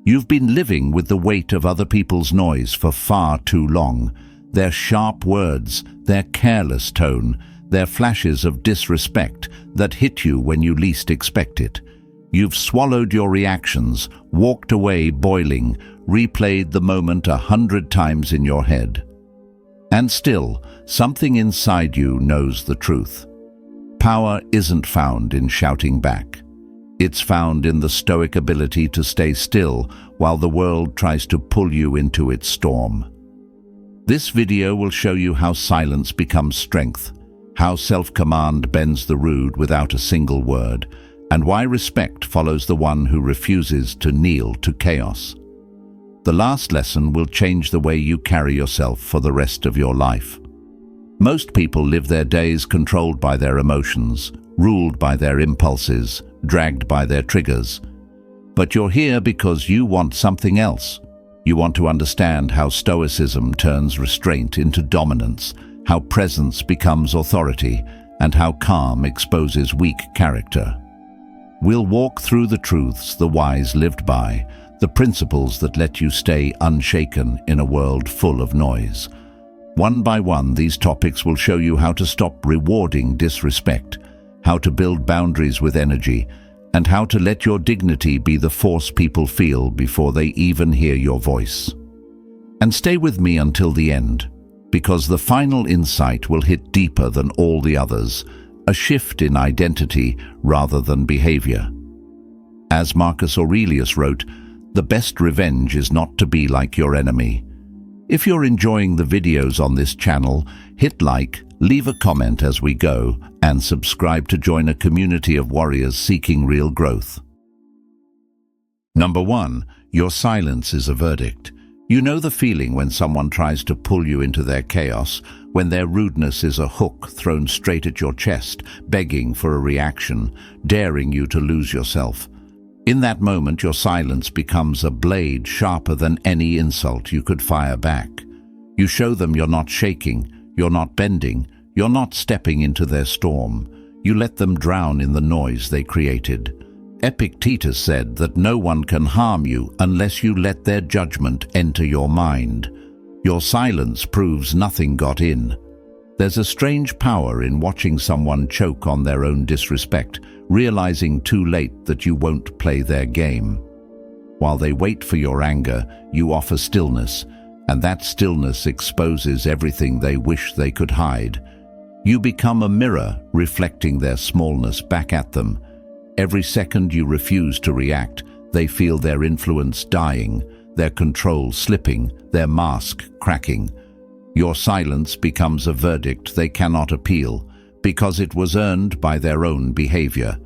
You've been living with the weight of other people's noise for far too long. Their sharp words, their careless tone, their flashes of disrespect that hit you when you least expect it. You've swallowed your reactions, walked away boiling, replayed the moment 100 times in your head. And still, something inside you knows the truth. Power isn't found in shouting back. It's found in the stoic ability to stay still while the world tries to pull you into its storm. This video will show you how silence becomes strength, how self-command bends the rude without a single word, and why respect follows the one who refuses to kneel to chaos. The last lesson will change the way you carry yourself for the rest of your life. Most people live their days controlled by their emotions, ruled by their impulses, dragged by their triggers. But you're here because you want something else. You want to understand how stoicism turns restraint into dominance, how presence becomes authority, and how calm exposes weak character. We'll walk through the truths the wise lived by, the principles that let you stay unshaken in a world full of noise. One by one, these topics will show you how to stop rewarding disrespect, how to build boundaries with energy, and how to let your dignity be the force people feel before they even hear your voice. And stay with me until the end, because the final insight will hit deeper than all the others, a shift in identity rather than behavior. As Marcus Aurelius wrote, "The best revenge is not to be like your enemy." If you're enjoying the videos on this channel, hit like, leave a comment as we go, and subscribe to join a community of warriors seeking real growth. Number 1. Your silence is a verdict. You know the feeling when someone tries to pull you into their chaos, when their rudeness is a hook thrown straight at your chest, begging for a reaction, daring you to lose yourself. In that moment, your silence becomes a blade sharper than any insult you could fire back. You show them you're not shaking, you're not bending, you're not stepping into their storm. You let them drown in the noise they created. Epictetus said that no one can harm you unless you let their judgment enter your mind. Your silence proves nothing got in. There's a strange power in watching someone choke on their own disrespect, realizing too late that you won't play their game. While they wait for your anger, you offer stillness, and that stillness exposes everything they wish they could hide. You become a mirror, reflecting their smallness back at them. Every second you refuse to react, they feel their influence dying, their control slipping, their mask cracking. Your silence becomes a verdict they cannot appeal, because it was earned by their own behavior.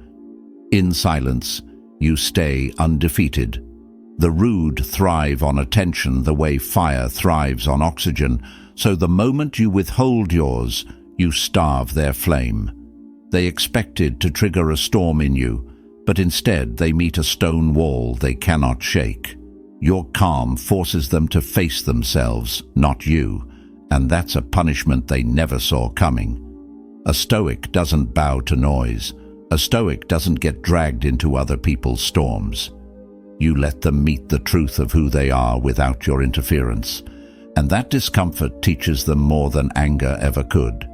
In silence, you stay undefeated. The rude thrive on attention the way fire thrives on oxygen, so the moment you withhold yours, you starve their flame. They expected to trigger a storm in you, but instead they meet a stone wall they cannot shake. Your calm forces them to face themselves, not you, and that's a punishment they never saw coming. A stoic doesn't bow to noise. A stoic doesn't get dragged into other people's storms. You let them meet the truth of who they are without your interference, and that discomfort teaches them more than anger ever could.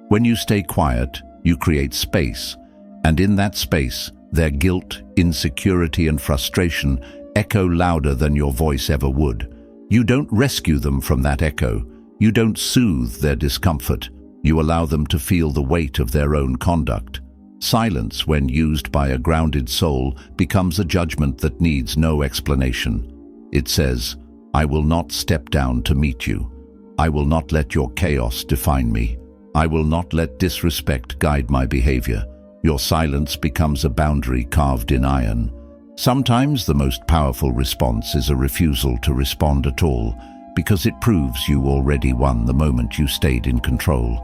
When you stay quiet, you create space, and in that space, their guilt, insecurity, and frustration echo louder than your voice ever would. You don't rescue them from that echo. You don't soothe their discomfort. You allow them to feel the weight of their own conduct. Silence, when used by a grounded soul, becomes a judgment that needs no explanation. It says, "I will not step down to meet you. I will not let your chaos define me. I will not let disrespect guide my behavior." Your silence becomes a boundary carved in iron. Sometimes the most powerful response is a refusal to respond at all, because it proves you already won the moment you stayed in control.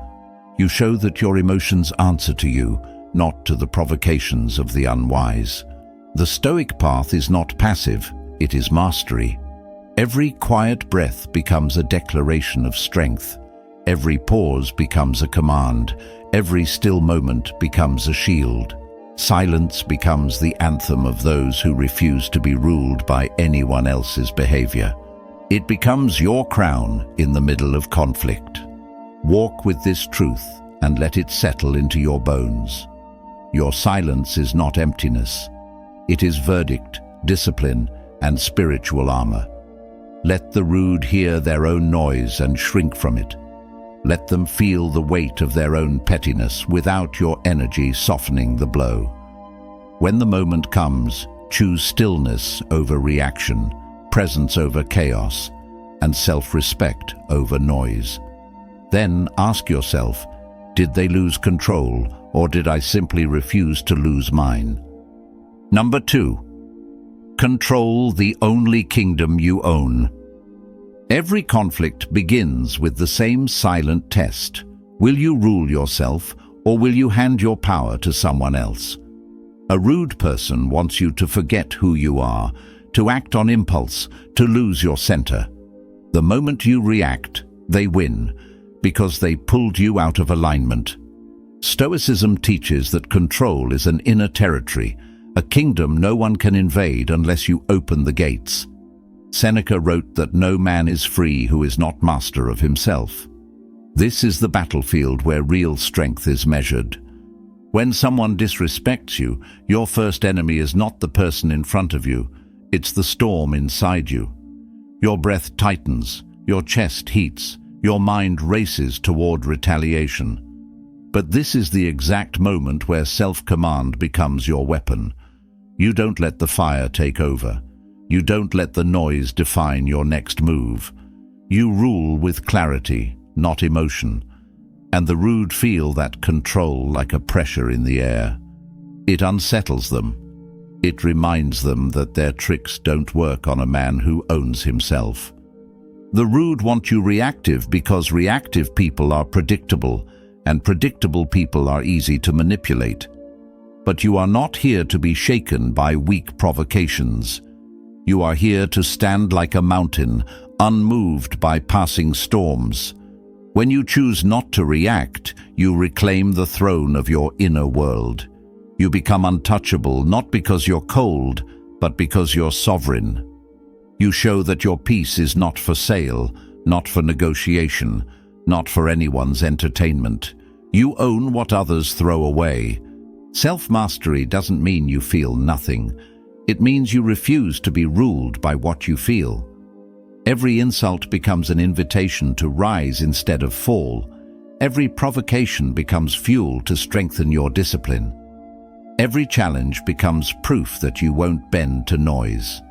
You show that your emotions answer to you, not to the provocations of the unwise. The Stoic path is not passive, it is mastery. Every quiet breath becomes a declaration of strength. Every pause becomes a command. Every still moment becomes a shield. Silence becomes the anthem of those who refuse to be ruled by anyone else's behavior. It becomes your crown in the middle of conflict. Walk with this truth and let it settle into your bones. Your silence is not emptiness. It is verdict, discipline, and spiritual armor. Let the rude hear their own noise and shrink from it. Let them feel the weight of their own pettiness without your energy softening the blow. When the moment comes, choose stillness over reaction, presence over chaos, and self-respect over noise. Then ask yourself, did they lose control, or did I simply refuse to lose mine? Number 2. Control the only kingdom you own. Every conflict begins with the same silent test. Will you rule yourself, or will you hand your power to someone else? A rude person wants you to forget who you are, to act on impulse, to lose your center. The moment you react, they win, because they pulled you out of alignment. Stoicism teaches that control is an inner territory, a kingdom no one can invade unless you open the gates. Seneca wrote that no man is free who is not master of himself. This is the battlefield where real strength is measured. When someone disrespects you, your first enemy is not the person in front of you, it's the storm inside you. Your breath tightens, your chest heats, your mind races toward retaliation. But this is the exact moment where self-command becomes your weapon. You don't let the fire take over. You don't let the noise define your next move. You rule with clarity, not emotion. And the rude feel that control like a pressure in the air. It unsettles them. It reminds them that their tricks don't work on a man who owns himself. The rude want you reactive because reactive people are predictable, and predictable people are easy to manipulate. But you are not here to be shaken by weak provocations. You are here to stand like a mountain, unmoved by passing storms. When you choose not to react, you reclaim the throne of your inner world. You become untouchable not because you're cold, but because you're sovereign. You show that your peace is not for sale, not for negotiation, not for anyone's entertainment. You own what others throw away. Self-mastery doesn't mean you feel nothing. It means you refuse to be ruled by what you feel. Every insult becomes an invitation to rise instead of fall. Every provocation becomes fuel to strengthen your discipline. Every challenge becomes proof that you won't bend to noise.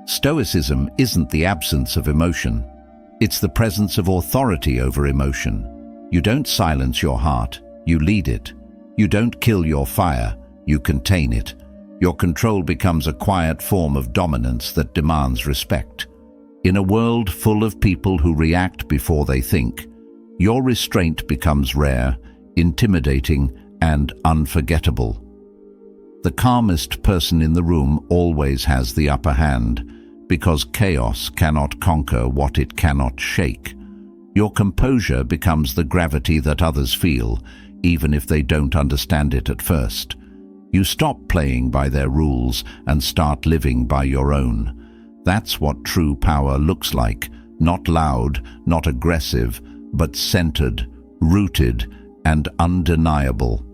Stoicism isn't the absence of emotion. It's the presence of authority over emotion. You don't silence your heart, you lead it. You don't kill your fire, you contain it. Your control becomes a quiet form of dominance that demands respect. In a world full of people who react before they think, your restraint becomes rare, intimidating, and unforgettable. The calmest person in the room always has the upper hand, because chaos cannot conquer what it cannot shake. Your composure becomes the gravity that others feel, even if they don't understand it at first. You stop playing by their rules and start living by your own. That's what true power looks like, not loud, not aggressive, but centered, rooted, and undeniable.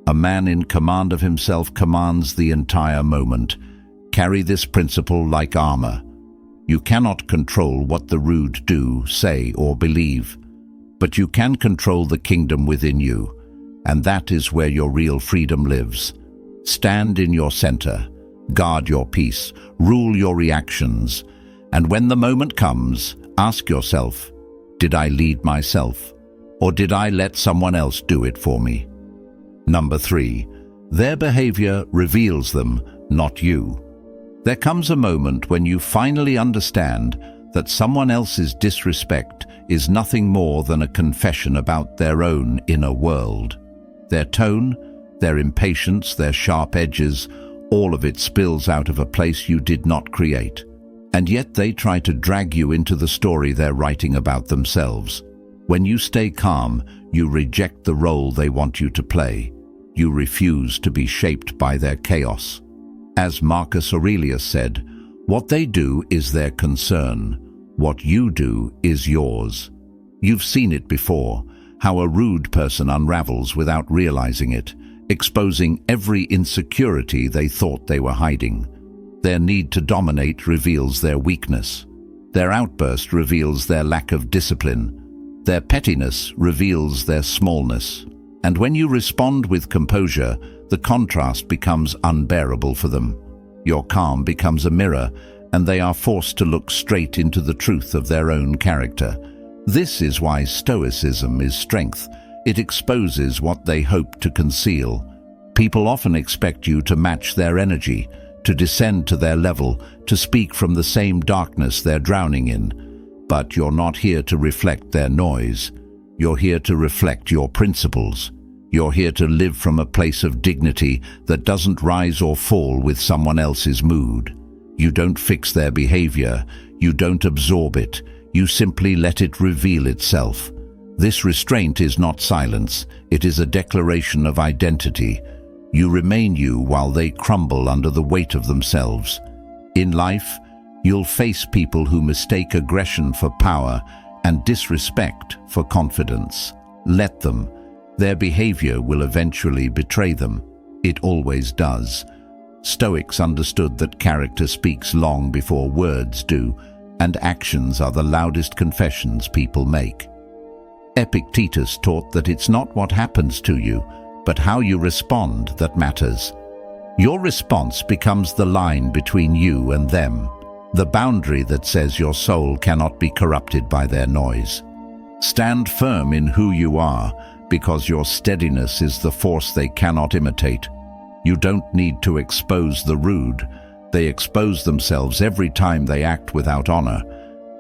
A man in command of himself commands the entire moment. Carry this principle like armor. You cannot control what the rude do, say, or believe, but you can control the kingdom within you, and that is where your real freedom lives. Stand in your center, guard your peace, rule your reactions, and when the moment comes, ask yourself, did I lead myself, or did I let someone else do it for me? Number 3, their behavior reveals them, not you. There comes a moment when you finally understand that someone else's disrespect is nothing more than a confession about their own inner world. Their tone, their impatience, their sharp edges, all of it spills out of a place you did not create. And yet they try to drag you into the story they're writing about themselves. When you stay calm, you reject the role they want you to play. You refuse to be shaped by their chaos. As Marcus Aurelius said, what they do is their concern. What you do is yours. You've seen it before, how a rude person unravels without realizing it, exposing every insecurity they thought they were hiding. Their need to dominate reveals their weakness. Their outburst reveals their lack of discipline. Their pettiness reveals their smallness. And when you respond with composure, the contrast becomes unbearable for them. Your calm becomes a mirror, and they are forced to look straight into the truth of their own character. This is why Stoicism is strength. It exposes what they hope to conceal. People often expect you to match their energy, to descend to their level, to speak from the same darkness they're drowning in. But you're not here to reflect their noise. You're here to reflect your principles. You're here to live from a place of dignity that doesn't rise or fall with someone else's mood. You don't fix their behavior. You don't absorb it. You simply let it reveal itself. This restraint is not silence. It is a declaration of identity. You remain you while they crumble under the weight of themselves. In life, you'll face people who mistake aggression for power and disrespect for confidence. Let them. Their behavior will eventually betray them. It always does. Stoics understood that character speaks long before words do, and actions are the loudest confessions people make. Epictetus taught that it's not what happens to you, but how you respond that matters. Your response becomes the line between you and them, the boundary that says your soul cannot be corrupted by their noise. Stand firm in who you are, because your steadiness is the force they cannot imitate. You don't need to expose the rude. They expose themselves every time they act without honor.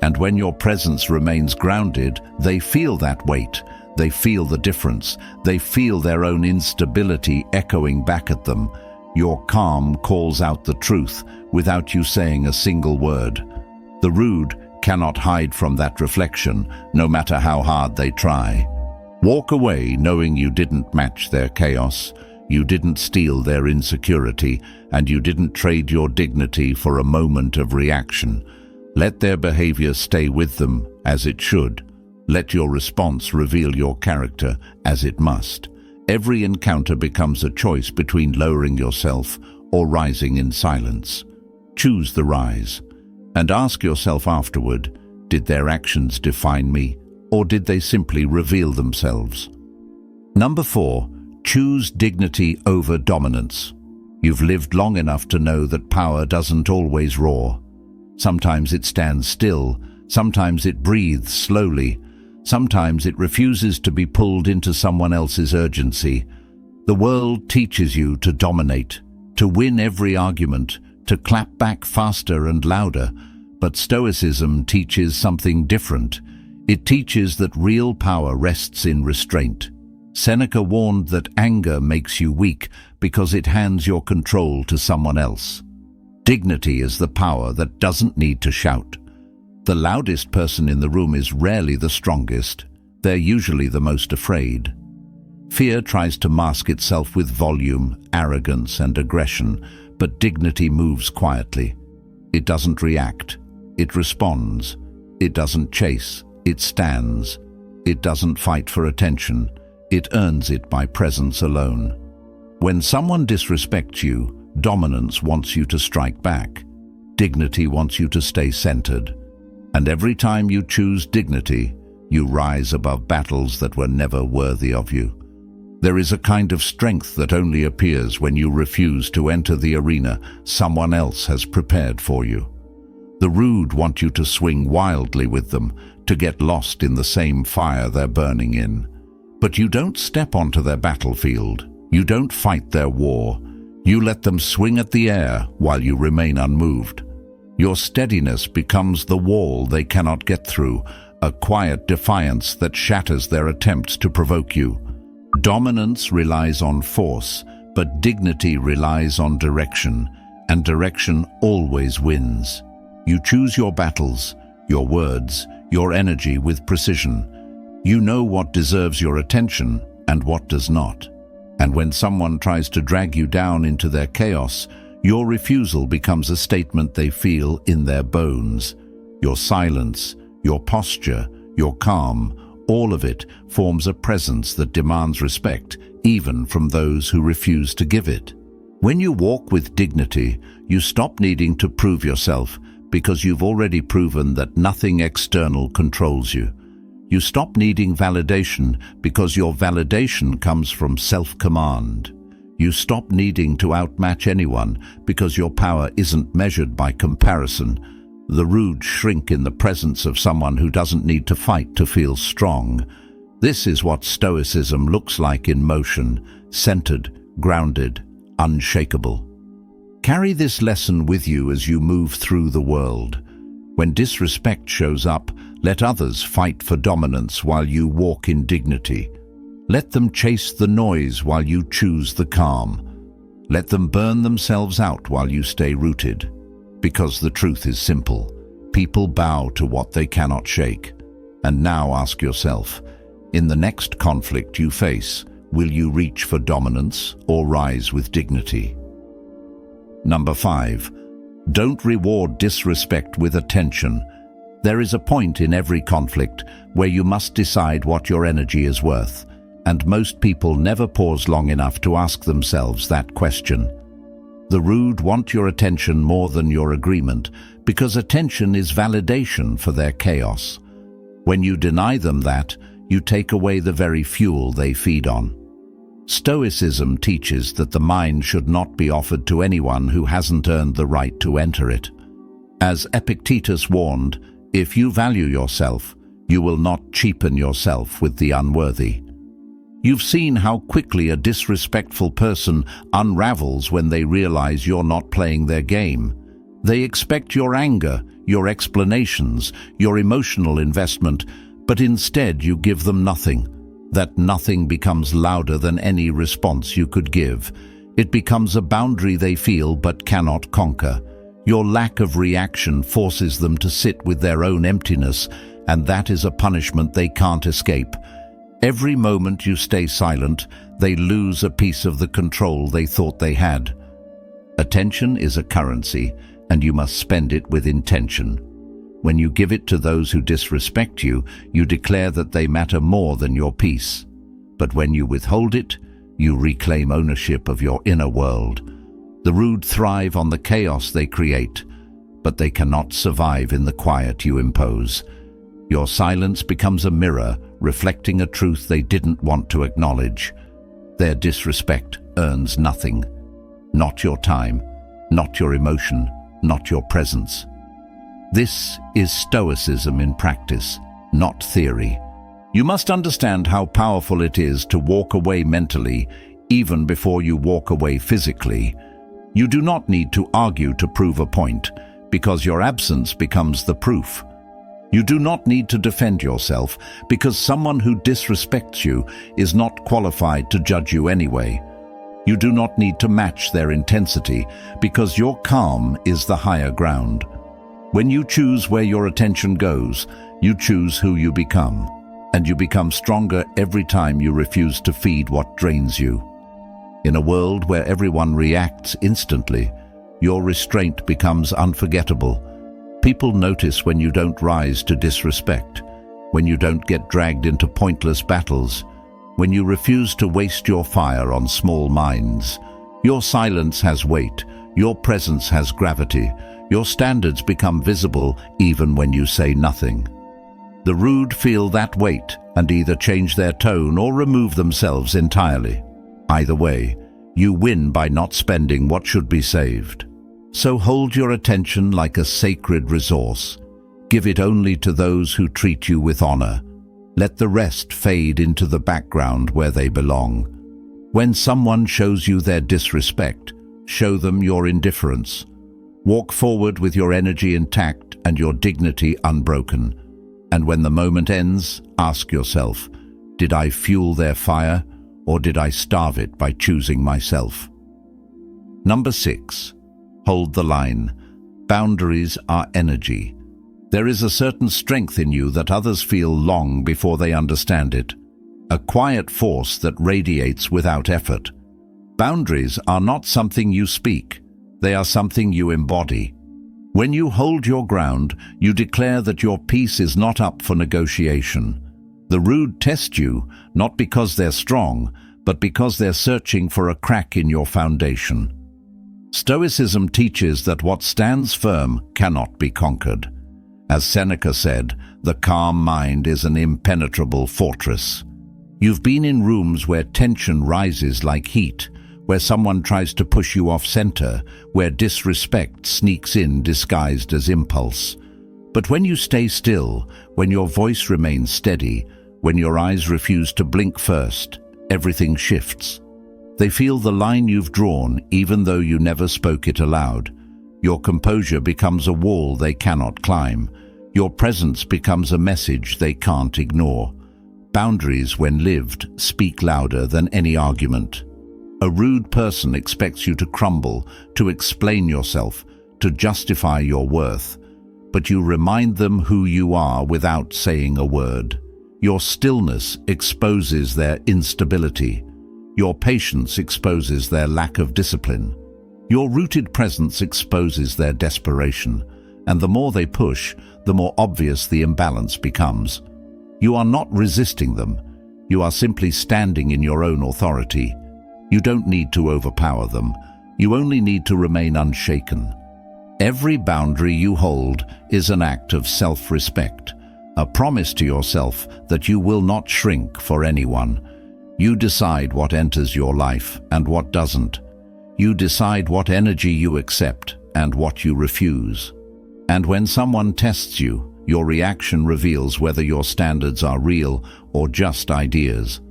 And when your presence remains grounded, they feel that weight. They feel the difference. They feel their own instability echoing back at them. Your calm calls out the truth without you saying a single word. The rude cannot hide from that reflection, no matter how hard they try. Walk away knowing you didn't match their chaos. You didn't steal their insecurity, and you didn't trade your dignity for a moment of reaction. Let their behavior stay with them, as it should. Let your response reveal your character, as it must. Every encounter becomes a choice between lowering yourself or rising in silence. Choose the rise, and ask yourself afterward, did their actions define me, or did they simply reveal themselves? Number 4. Choose dignity over dominance. You've lived long enough to know that power doesn't always roar. Sometimes it stands still, sometimes it breathes slowly, sometimes it refuses to be pulled into someone else's urgency. The world teaches you to dominate, to win every argument, to clap back faster and louder, but Stoicism teaches something different. It teaches that real power rests in restraint. Seneca warned that anger makes you weak because it hands your control to someone else. Dignity is the power that doesn't need to shout. The loudest person in the room is rarely the strongest. They're usually the most afraid. Fear tries to mask itself with volume, arrogance, and aggression, but dignity moves quietly. It doesn't react. It responds. It doesn't chase. It stands. It doesn't fight for attention. It earns it by presence alone. When someone disrespects you, dominance wants you to strike back. Dignity wants you to stay centered. And every time you choose dignity, you rise above battles that were never worthy of you. There is a kind of strength that only appears when you refuse to enter the arena someone else has prepared for you. The rude want you to swing wildly with them, to get lost in the same fire they're burning in. But you don't step onto their battlefield. You don't fight their war. You let them swing at the air while you remain unmoved. Your steadiness becomes the wall they cannot get through, a quiet defiance that shatters their attempts to provoke you. Dominance relies on force, but dignity relies on direction, and direction always wins. You choose your battles, your words, your energy with precision. You know what deserves your attention and what does not. And when someone tries to drag you down into their chaos, your refusal becomes a statement they feel in their bones. Your silence, your posture, your calm, all of it forms a presence that demands respect, even from those who refuse to give it. When you walk with dignity, you stop needing to prove yourself because you've already proven that nothing external controls you. You stop needing validation because your validation comes from self-command. You stop needing to outmatch anyone because your power isn't measured by comparison. The rude shrink in the presence of someone who doesn't need to fight to feel strong. This is what Stoicism looks like in motion, centered, grounded, unshakable. Carry this lesson with you as you move through the world. When disrespect shows up, let others fight for dominance while you walk in dignity. Let them chase the noise while you choose the calm. Let them burn themselves out while you stay rooted. Because the truth is simple. People bow to what they cannot shake. And now ask yourself, in the next conflict you face, will you reach for dominance or rise with dignity? Number 5. Don't reward disrespect with attention. There is a point in every conflict where you must decide what your energy is worth, and most people never pause long enough to ask themselves that question. The rude want your attention more than your agreement, because attention is validation for their chaos. When you deny them that, you take away the very fuel they feed on. Stoicism teaches that the mind should not be offered to anyone who hasn't earned the right to enter it. As Epictetus warned, if you value yourself, you will not cheapen yourself with the unworthy. You've seen how quickly a disrespectful person unravels when they realize you're not playing their game. They expect your anger, your explanations, your emotional investment, but instead you give them nothing. That nothing becomes louder than any response you could give. It becomes a boundary they feel but cannot conquer. Your lack of reaction forces them to sit with their own emptiness, and that is a punishment they can't escape. Every moment you stay silent, they lose a piece of the control they thought they had. Attention is a currency, and you must spend it with intention. When you give it to those who disrespect you, you declare that they matter more than your peace. But when you withhold it, you reclaim ownership of your inner world. The rude thrive on the chaos they create, but they cannot survive in the quiet you impose. Your silence becomes a mirror, reflecting a truth they didn't want to acknowledge. Their disrespect earns nothing. Not your time, not your emotion, not your presence. This is Stoicism in practice, not theory. You must understand how powerful it is to walk away mentally, even before you walk away physically. You do not need to argue to prove a point, because your absence becomes the proof. You do not need to defend yourself, because someone who disrespects you is not qualified to judge you anyway. You do not need to match their intensity, because your calm is the higher ground. When you choose where your attention goes, you choose who you become, and you become stronger every time you refuse to feed what drains you. In a world where everyone reacts instantly, your restraint becomes unforgettable. People notice when you don't rise to disrespect, when you don't get dragged into pointless battles, when you refuse to waste your fire on small minds. Your silence has weight, your presence has gravity, your standards become visible even when you say nothing. The rude feel that weight and either change their tone or remove themselves entirely. Either way, you win by not spending what should be saved. So hold your attention like a sacred resource. Give it only to those who treat you with honor. Let the rest fade into the background where they belong. When someone shows you their disrespect, show them your indifference. Walk forward with your energy intact and your dignity unbroken. And when the moment ends, ask yourself, did I fuel their fire, or did I starve it by choosing myself? Number 6. Hold the line. Boundaries are energy. There is a certain strength in you that others feel long before they understand it. a quiet force that radiates without effort. Boundaries are not something you speak, they are something you embody. When you hold your ground, you declare that your peace is not up for negotiation. The rude test you, not because they're strong, but because they're searching for a crack in your foundation. Stoicism teaches that what stands firm cannot be conquered. As Seneca said, the calm mind is an impenetrable fortress. You've been in rooms where tension rises like heat, where someone tries to push you off center, where disrespect sneaks in disguised as impulse. But when you stay still, when your voice remains steady, when your eyes refuse to blink first, everything shifts. They feel the line you've drawn, even though you never spoke it aloud. Your composure becomes a wall they cannot climb. Your presence becomes a message they can't ignore. Boundaries, when lived, speak louder than any argument. A rude person expects you to crumble, to explain yourself, to justify your worth. But you remind them who you are without saying a word. Your stillness exposes their instability. Your patience exposes their lack of discipline. Your rooted presence exposes their desperation. And the more they push, the more obvious the imbalance becomes. You are not resisting them. You are simply standing in your own authority. You don't need to overpower them. You only need to remain unshaken. Every boundary you hold is an act of self-respect, a promise to yourself that you will not shrink for anyone. You decide what enters your life and what doesn't. You decide what energy you accept and what you refuse. And when someone tests you, your reaction reveals whether your standards are real or just ideas.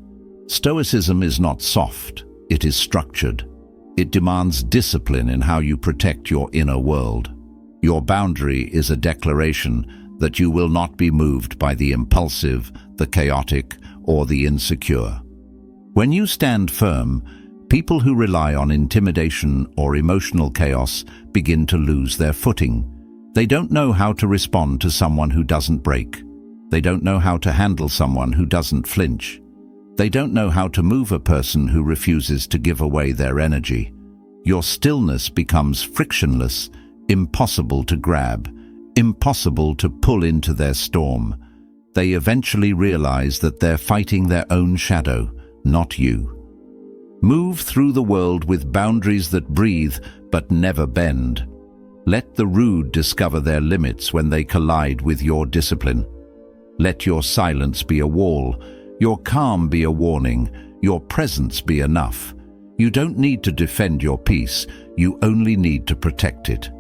Stoicism is not soft. It is structured. It demands discipline in how you protect your inner world. Your boundary is a declaration that you will not be moved by the impulsive, the chaotic, or the insecure. When you stand firm, people who rely on intimidation or emotional chaos begin to lose their footing. They don't know how to respond to someone who doesn't break. They don't know how to handle someone who doesn't flinch. They don't know how to move a person who refuses to give away their energy. Your stillness becomes frictionless, impossible to grab, impossible to pull into their storm. They eventually realize that they're fighting their own shadow, not you. Move through the world with boundaries that breathe but never bend. Let the rude discover their limits when they collide with your discipline. Let your silence be a wall, your calm be a warning, your presence be enough. You don't need to defend your peace, you only need to protect it.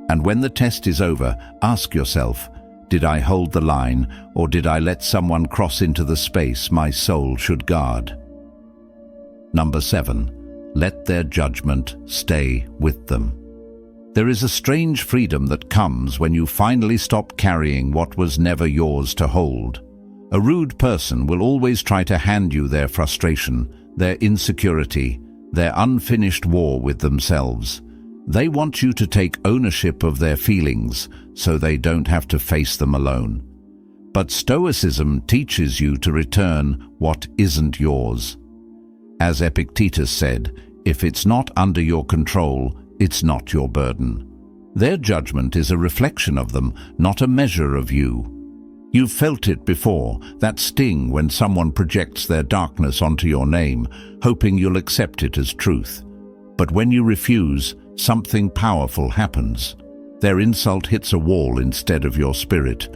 And when the test is over, ask yourself, did I hold the line, or did I let someone cross into the space my soul should guard? Number 7. Let their judgment stay with them. There is a strange freedom that comes when you finally stop carrying what was never yours to hold. A rude person will always try to hand you their frustration, their insecurity, their unfinished war with themselves. They want you to take ownership of their feelings so they don't have to face them alone. But Stoicism teaches you to return what isn't yours. As Epictetus said, if it's not under your control, it's not your burden. Their judgment is a reflection of them, not a measure of you. You've felt it before, that sting when someone projects their darkness onto your name, hoping you'll accept it as truth. But when you refuse, something powerful happens. Their insult hits a wall instead of your spirit.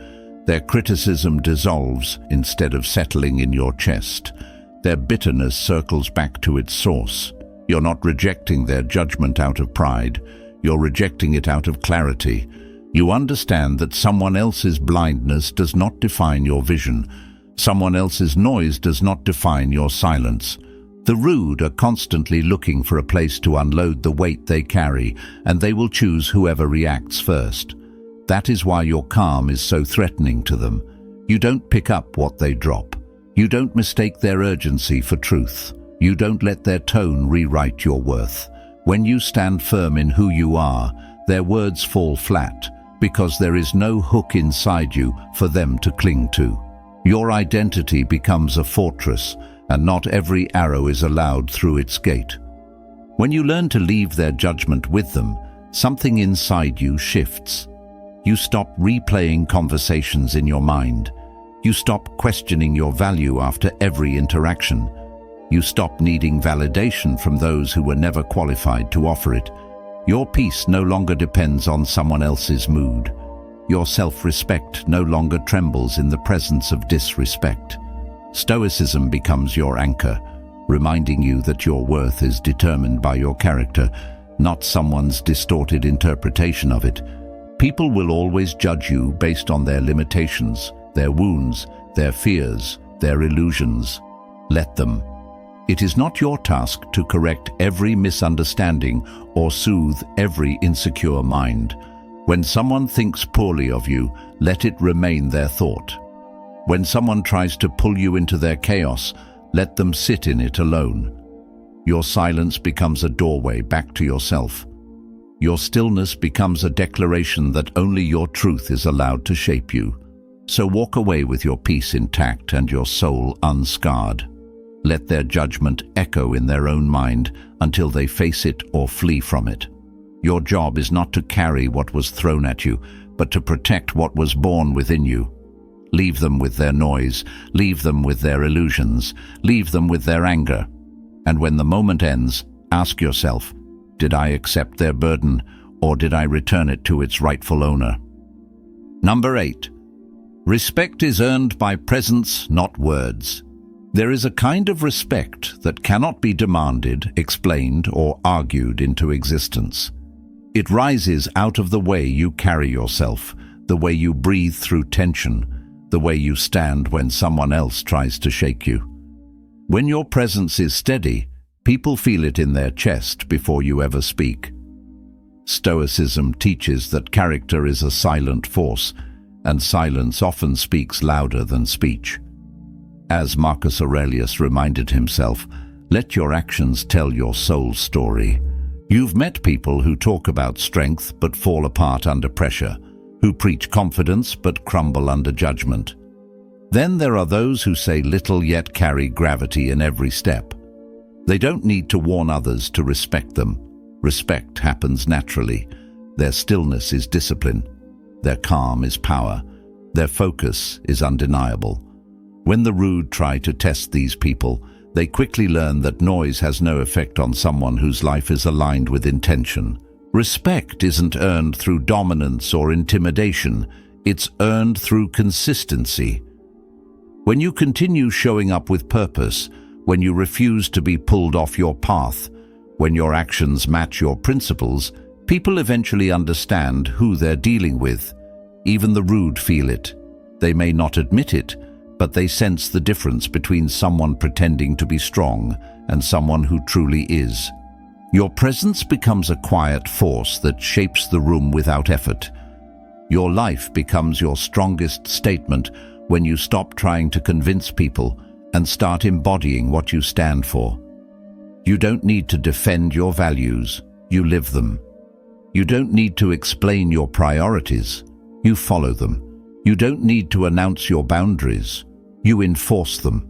Their criticism dissolves instead of settling in your chest. Their bitterness circles back to its source. You're not rejecting their judgment out of pride. You're rejecting it out of clarity. You understand that someone else's blindness does not define your vision. Someone else's noise does not define your silence. The rude are constantly looking for a place to unload the weight they carry, and they will choose whoever reacts first. That is why your calm is so threatening to them. You don't pick up what they drop. You don't mistake their urgency for truth. You don't let their tone rewrite your worth. When you stand firm in who you are, their words fall flat, because there is no hook inside you for them to cling to. Your identity becomes a fortress, and not every arrow is allowed through its gate. When you learn to leave their judgment with them, something inside you shifts. You stop replaying conversations in your mind. You stop questioning your value after every interaction. You stop needing validation from those who were never qualified to offer it. Your peace no longer depends on someone else's mood. Your self-respect no longer trembles in the presence of disrespect. Stoicism becomes your anchor, reminding you that your worth is determined by your character, not someone's distorted interpretation of it. People will always judge you based on their limitations, their wounds, their fears, their illusions. Let them. It is not your task to correct every misunderstanding or soothe every insecure mind. When someone thinks poorly of you, let it remain their thought. When someone tries to pull you into their chaos, let them sit in it alone. Your silence becomes a doorway back to yourself. Your stillness becomes a declaration that only your truth is allowed to shape you. So walk away with your peace intact and your soul unscarred. Let their judgment echo in their own mind until they face it or flee from it. Your job is not to carry what was thrown at you, but to protect what was born within you. Leave them with their noise, leave them with their illusions, leave them with their anger. And when the moment ends, ask yourself, did I accept their burden, or did I return it to its rightful owner? Number 8. Respect is earned by presence, not words. There is a kind of respect that cannot be demanded, explained, or argued into existence. It rises out of the way you carry yourself, the way you breathe through tension, the way you stand when someone else tries to shake you. When your presence is steady, people feel it in their chest before you ever speak. Stoicism teaches that character is a silent force, and silence often speaks louder than speech. As Marcus Aurelius reminded himself, let your actions tell your soul's story. You've met people who talk about strength but fall apart under pressure, who preach confidence but crumble under judgment. Then there are those who say little yet carry gravity in every step. They don't need to warn others to respect them. Respect happens naturally. Their stillness is discipline. Their calm is power. Their focus is undeniable. When the rude try to test these people, they quickly learn that noise has no effect on someone whose life is aligned with intention. Respect isn't earned through dominance or intimidation. It's earned through consistency. When you continue showing up with purpose, when you refuse to be pulled off your path, when your actions match your principles, people eventually understand who they're dealing with. Even the rude feel it. They may not admit it, but they sense the difference between someone pretending to be strong and someone who truly is. Your presence becomes a quiet force that shapes the room without effort. Your life becomes your strongest statement when you stop trying to convince people and start embodying what you stand for. You don't need to defend your values, you live them. You don't need to explain your priorities, you follow them. You don't need to announce your boundaries, you enforce them.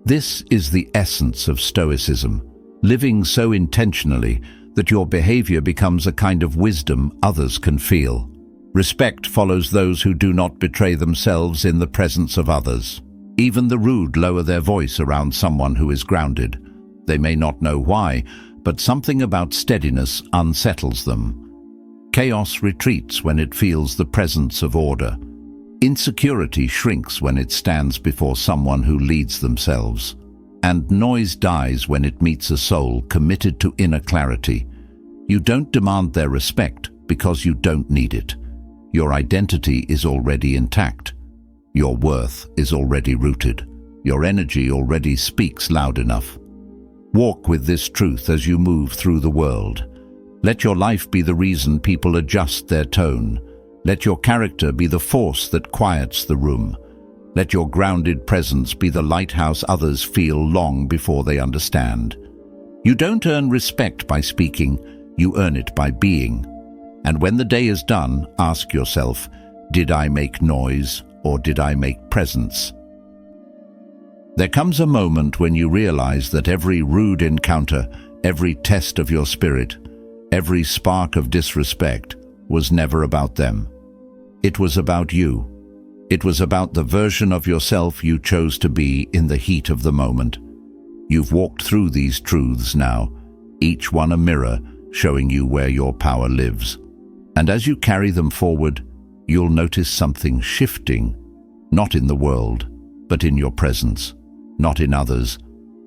This is the essence of Stoicism, living so intentionally that your behavior becomes a kind of wisdom others can feel. Respect follows those who do not betray themselves in the presence of others. Even the rude lower their voice around someone who is grounded. They may not know why, but something about steadiness unsettles them. Chaos retreats when it feels the presence of order. Insecurity shrinks when it stands before someone who leads themselves. And noise dies when it meets a soul committed to inner clarity. You don't demand their respect because you don't need it. Your identity is already intact. Your worth is already rooted. Your energy already speaks loud enough. Walk with this truth as you move through the world. Let your life be the reason people adjust their tone. Let your character be the force that quiets the room. Let your grounded presence be the lighthouse others feel long before they understand. You don't earn respect by speaking, you earn it by being. And when the day is done, ask yourself, did I make noise or did I make presence? There comes a moment when you realize that every rude encounter, every test of your spirit, every spark of disrespect was never about them. It was about you. It was about the version of yourself you chose to be in the heat of the moment. You've walked through these truths now, each one a mirror showing you where your power lives. And as you carry them forward, you'll notice something shifting, not in the world, but in your presence, not in others,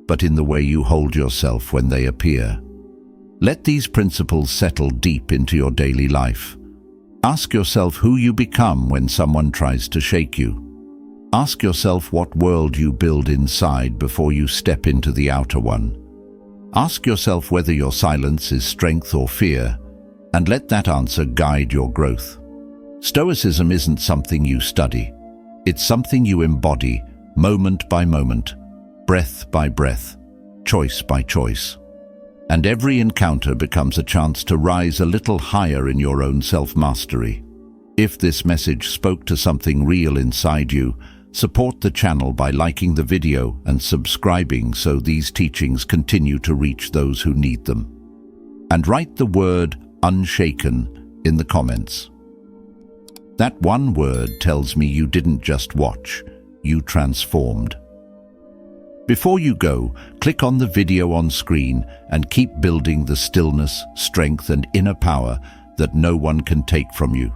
but in the way you hold yourself when they appear. Let these principles settle deep into your daily life. Ask yourself who you become when someone tries to shake you. Ask yourself what world you build inside before you step into the outer one. Ask yourself whether your silence is strength or fear, and let that answer guide your growth. Stoicism isn't something you study. It's something you embody, moment by moment, breath by breath, choice by choice. And every encounter becomes a chance to rise a little higher in your own self-mastery. If this message spoke to something real inside you, support the channel by liking the video and subscribing so these teachings continue to reach those who need them. And write the word unshaken in the comments. That one word tells me you didn't just watch, you transformed. Before you go, click on the video on screen and keep building the stillness, strength, and inner power that no one can take from you.